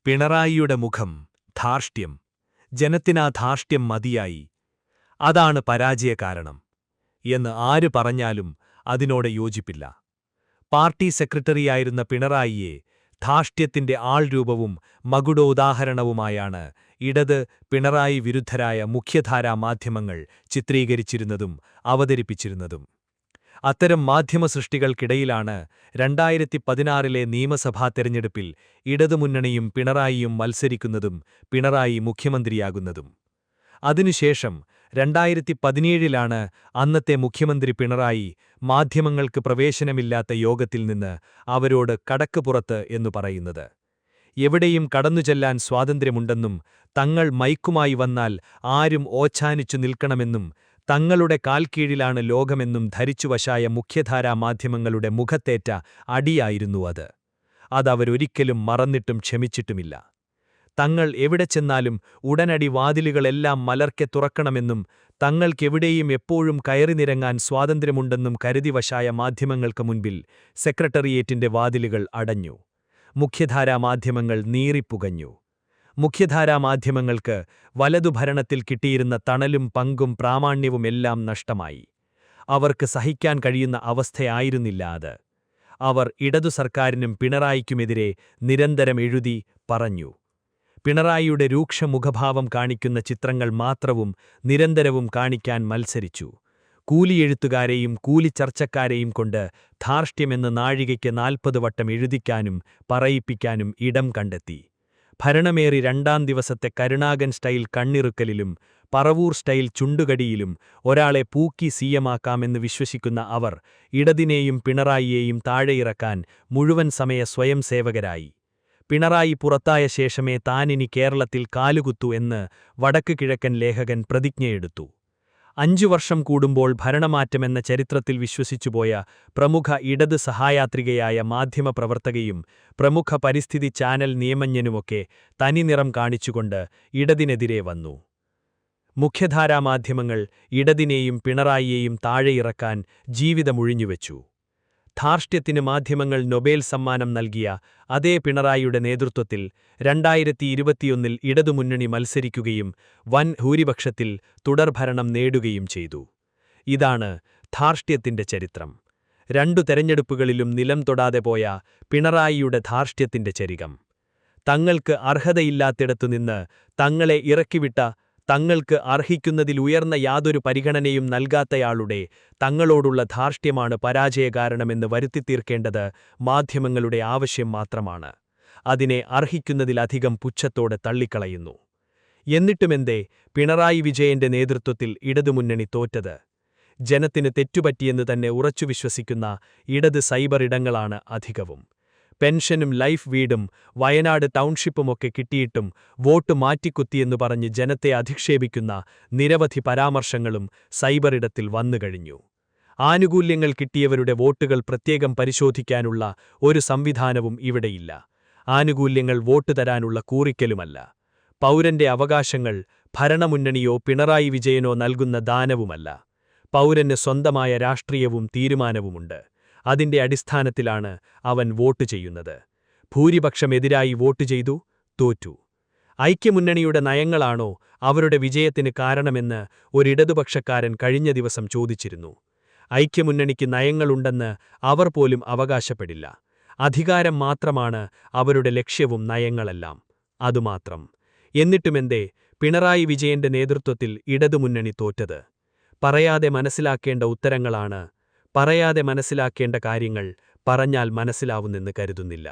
പിണറായിയുടെ മുഖം ധാർഷ്ട്യം. ജനത്തിനാ ധാർഷ്ട്യം മതിയായി. അതാണ് പരാജയകാരണം എന്ന് ആര് പറഞ്ഞാലും അതിനോട് യോജിപ്പില്ല. പാർട്ടി സെക്രട്ടറിയായിരുന്ന പിണറായിയെ ധാർഷ്ട്യത്തിന്റെ ആൾരൂപവും മകുടോദാഹരണവുമായാണ് ഇടത് പിണറായി വിരുദ്ധരായ മുഖ്യധാരാ മാധ്യമങ്ങൾ ചിത്രീകരിച്ചിരുന്നതും അവതരിപ്പിച്ചിരുന്നതും. അത്തരം മാധ്യമസൃഷ്ടികൾക്കിടയിലാണ് 2016 നിയമസഭാ തെരഞ്ഞെടുപ്പിൽ ഇടതുമുന്നണിയും പിണറായിയും മത്സരിക്കുന്നതും പിണറായി മുഖ്യമന്ത്രിയാകുന്നതും. അതിനുശേഷം 2017 അന്നത്തെ മുഖ്യമന്ത്രി പിണറായി മാധ്യമങ്ങൾക്ക് പ്രവേശനമില്ലാത്ത യോഗത്തിൽ നിന്ന് അവരോട് കടക്ക് പുറത്ത് എന്നു പറയുന്നത്. എവിടെയും കടന്നുചെല്ലാൻ സ്വാതന്ത്ര്യമുണ്ടെന്നും തങ്ങൾ മൈക്കുമായി വന്നാൽ ആരും ഓച്ഛാനിച്ചു നിൽക്കണമെന്നും തങ്ങളുടെ കാൽക്കീഴിലാണ് ലോകമെന്നും ധരിച്ചുവശായ മുഖ്യധാരാ മാധ്യമങ്ങളുടെ മുഖത്തേറ്റ അടിയായിരുന്നു അത്. അതവരൊരിക്കലും മറന്നിട്ടും ക്ഷമിച്ചിട്ടുമില്ല. തങ്ങൾ എവിടെ ചെന്നാലും ഉടനടി വാതിലുകളെല്ലാം മലർക്കെ തുറക്കണമെന്നും തങ്ങൾക്കെവിടെയും എപ്പോഴും കയറിനിരങ്ങാൻ സ്വാതന്ത്ര്യമുണ്ടെന്നും കരുതിവശായ മാധ്യമങ്ങൾക്ക് മുൻപിൽ സെക്രട്ടറിയേറ്റിന്റെ വാതിലുകൾ അടഞ്ഞു. മുഖ്യധാരാ മാധ്യമങ്ങൾ നീറിപ്പുകഞ്ഞു. മുഖ്യധാരാ മാധ്യമങ്ങൾക്ക് വലതുഭരണത്തിൽ കിട്ടിയിരുന്ന തണലും പങ്കും പ്രാമാണ്യവുമെല്ലാം നഷ്ടമായി. അവർക്ക് സഹിക്കാൻ കഴിയുന്ന അവസ്ഥയായിരുന്നില്ല അത്. അവർ ഇടതു സർക്കാരിനും പിണറായിക്കുമെതിരെ നിരന്തരം എഴുതി പറഞ്ഞു. പിണറായിയുടെ രൂക്ഷമുഖഭാവം കാണിക്കുന്ന ചിത്രങ്ങൾ മാത്രവും നിരന്തരവും കാണിക്കാൻ മത്സരിച്ചു. കൂലിയെഴുത്തുകാരെയും കൂലിച്ചർച്ചക്കാരെയും കൊണ്ട് ധാർഷ്ട്യമെന്ന് നാഴികയ്ക്ക് 40 വട്ടം എഴുതിക്കാനും പറയിപ്പിക്കാനും ഇടം കണ്ടെത്തി. ഭരണമേറി 2-ാം ദിവസത്തെ കരുണാകൻ സ്റ്റൈൽ കണ്ണിറുക്കലിലും പറവൂർ സ്റ്റൈൽ ചുണ്ടുകടിയിലും ഒരാളെ പൂക്കി സിഎമാക്കാമെന്ന് വിശ്വസിക്കുന്ന അവർ ഇടതിനെയും പിണറായിയെയും താഴെയിറക്കാൻ മുഴുവൻ സമയ സ്വയം സേവകരായി. പിണറായി പുറത്തായ ശേഷമേ താനിനി കേരളത്തിൽ കാലുകുത്തൂ എന്ന് വടക്ക് കിഴക്കൻ ലേഖകൻ പ്രതിജ്ഞയെടുത്തു. 5 വർഷം കൂടുമ്പോൾ ഭരണമാറ്റമെന്ന ചരിത്രത്തിൽ വിശ്വസിച്ചുപോയ പ്രമുഖ ഇടത് സഹായാത്രികയായ മാധ്യമപ്രവർത്തകയും പ്രമുഖ പരിസ്ഥിതി ചാനൽ നിയമജ്ഞനുമൊക്കെ തനിനിറം കാണിച്ചുകൊണ്ട് ഇടതിനെതിരെ വന്നു. മുഖ്യധാരാ മാധ്യമങ്ങൾ ഇടതിനെയും പിണറായിയെയും താഴെയിറക്കാൻ ജീവിതമൊഴിഞ്ഞുവെച്ചു. ധാർഷ്ട്യത്തിന് മാധ്യമങ്ങൾ നൊബേൽ സമ്മാനം നൽകിയ അതേ പിണറായിയുടെ നേതൃത്വത്തിൽ 2021 ഇടതുമുന്നണി മത്സരിക്കുകയും വൻ ഭൂരിപക്ഷത്തിൽ തുടർഭരണം നേടുകയും ചെയ്തു. ഇതാണ് ധാർഷ്ട്യത്തിന്റെ ചരിത്രം. 2 തെരഞ്ഞെടുപ്പുകളിലും നിലം തൊടാതെ പോയ പിണറായിയുടെ ധാർഷ്ട്യത്തിന്റെ ചരികം. തങ്ങൾക്ക് അർഹതയില്ലാത്തിടത്തുനിന്ന് തങ്ങളെ ഇറക്കിവിട്ട, തങ്ങൾക്ക് അർഹിക്കുന്നതിലുയർന്ന യാതൊരു പരിഗണനയും നൽകാത്തയാളുടെ തങ്ങളോടുള്ള ധാർഷ്ട്യമാണ് പരാജയകാരണമെന്ന് വരുത്തിത്തീർക്കേണ്ടത് മാധ്യമങ്ങളുടെ ആവശ്യം മാത്രമാണ്. അതിനെ അർഹിക്കുന്നതിലധികം പുച്ഛത്തോടെ തള്ളിക്കളയുന്നു. എന്നിട്ടുമെന്തേ പിണറായി വിജയന്റെ നേതൃത്വത്തിൽ ഇടതുമുന്നണി തോറ്റത്? ജനത്തിന് തെറ്റുപറ്റിയെന്ന് തന്നെ ഉറച്ചു വിശ്വസിക്കുന്ന ഇടത് സൈബർ ഇടങ്ങളാണ് അധികവും. പെൻഷനും ലൈഫ് വീടും വയനാട് ടൗൺഷിപ്പുമൊക്കെ കിട്ടിയിട്ടും വോട്ട് മാറ്റിക്കുത്തിയെന്നു പറഞ്ഞ് ജനത്തെ അധിക്ഷേപിക്കുന്ന നിരവധി പരാമർശങ്ങളും സൈബറിടത്തിൽ വന്നുകഴിഞ്ഞു. ആനുകൂല്യങ്ങൾ കിട്ടിയവരുടെ വോട്ടുകൾ പ്രത്യേകം പരിശോധിക്കാനുള്ള ഒരു സംവിധാനവും ഇവിടെയില്ല. ആനുകൂല്യങ്ങൾ വോട്ട് തരാനുള്ള കൂറിക്കലുമല്ല. പൗരന്റെ അവകാശങ്ങൾ ഭരണമുന്നണിയോ പിണറായി വിജയനോ നൽകുന്ന ദാനവുമല്ല. പൗരന് സ്വന്തമായ രാഷ്ട്രീയവും തീരുമാനവുമുണ്ട്. അതിന്റെ അടിസ്ഥാനത്തിലാണ് അവൻ വോട്ട് ചെയ്യുന്നത്. ഭൂരിപക്ഷമെതിരായി വോട്ട് ചെയ്തു, തോറ്റു. ഐക്യമുന്നണിയുടെ നയങ്ങളാണോ അവരുടെ വിജയത്തിന് കാരണമെന്ന് ഒരിടതുപക്ഷക്കാരൻ കഴിഞ്ഞ ദിവസം ചോദിച്ചിരുന്നു. ഐക്യമുന്നണിക്ക് നയങ്ങളുണ്ടെന്ന് അവർ പോലും അവകാശപ്പെടില്ല. അധികാരം മാത്രമാണ് അവരുടെ ലക്ഷ്യവും നയങ്ങളെല്ലാം. അതുമാത്രം. എന്നിട്ടുമെന്തേ പിണറായി വിജയന്റെ നേതൃത്വത്തിൽ ഇടതുമുന്നണി തോറ്റത്? പറയാതെ മനസ്സിലാക്കേണ്ട ഉത്തരങ്ങളാണ്. പറയാതെ മനസ്സിലാക്കേണ്ട കാര്യങ്ങൾ പറഞ്ഞാൽ മനസ്സിലാവുന്നെന്ന് കരുതുന്നില്ല.